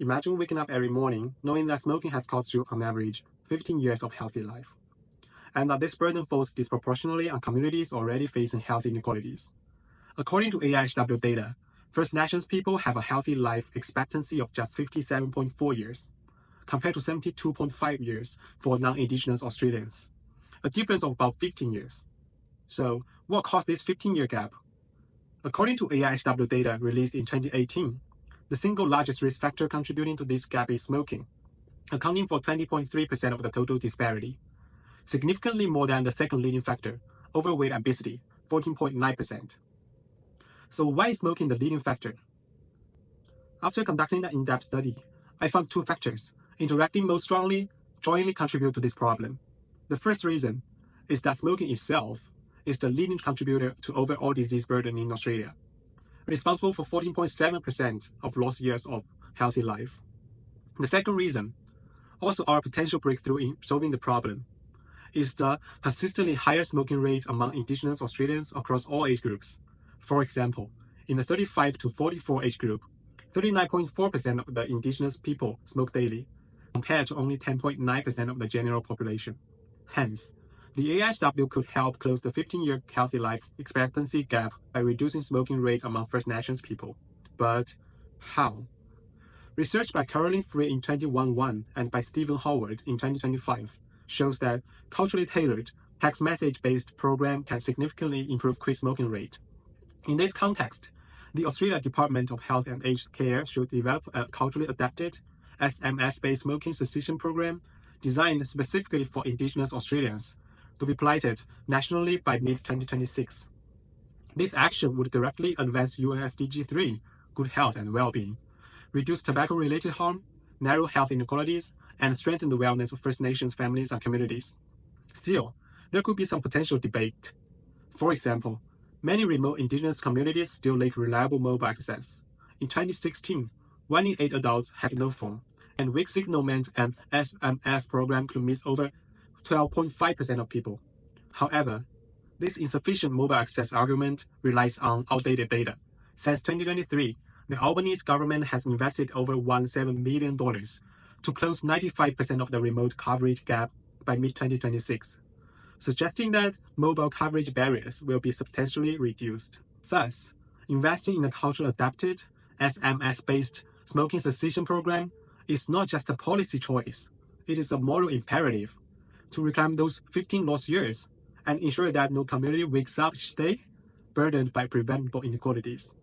Imagine waking up every morning knowing that smoking has cost you, on average, 15 years of healthy life, and that this burden falls disproportionately on communities already facing health inequalities. According to AIHW data, First Nations people have a healthy life expectancy of just 57.4 years, compared to 72.5 years for non-Indigenous Australians, a difference of about 15 years. So, what caused this 15-year gap? According to AIHW data released in 2018, the single largest risk factor contributing to this gap is smoking, accounting for 20.3% of the total disparity, significantly more than the second leading factor, overweight and obesity, 14.9%. So why is smoking the leading factor? After conducting an in-depth study, I found two factors interacting most strongly jointly contribute to this problem. The first reason is that smoking itself is the leading contributor to overall disease burden in Australia, responsible for 14.7% of lost years of healthy life. The second reason, also our potential breakthrough in solving the problem, is the consistently higher smoking rate among Indigenous Australians across all age groups. For example, in the 35 to 44 age group, 39.4% of the Indigenous people smoke daily, compared to only 10.9% of the general population. Hence, the AIHW could help close the 15-year healthy life expectancy gap by reducing smoking rate among First Nations people. But how? Research by Caroline Free in 2011 and by Stephen Howard in 2025 shows that culturally tailored, text message-based program can significantly improve quit smoking rate. In this context, the Australia Department of Health and Aged Care should develop a culturally adapted, SMS-based smoking cessation program designed specifically for Indigenous Australians to be piloted nationally by mid-2026. This action would directly advance UN SDG 3, good health and well-being, reduce tobacco-related harm, narrow health inequalities, and strengthen the wellness of First Nations families and communities. Still, there could be some potential debate. For example, many remote Indigenous communities still lack reliable mobile access. In 2016, 1 in 8 adults have no phone, and weak signal meant an SMS program could miss over 12.5% of people. However, this insufficient mobile access argument relies on outdated data. Since 2023, the Albanese government has invested over $17 million to close 95% of the remote coverage gap by mid-2026, suggesting that mobile coverage barriers will be substantially reduced. Thus, investing in a cultural-adapted, SMS-based smoking cessation program is not just a policy choice, it is a moral imperative to reclaim those 15 lost years and ensure that no community wakes up each day burdened by preventable inequalities.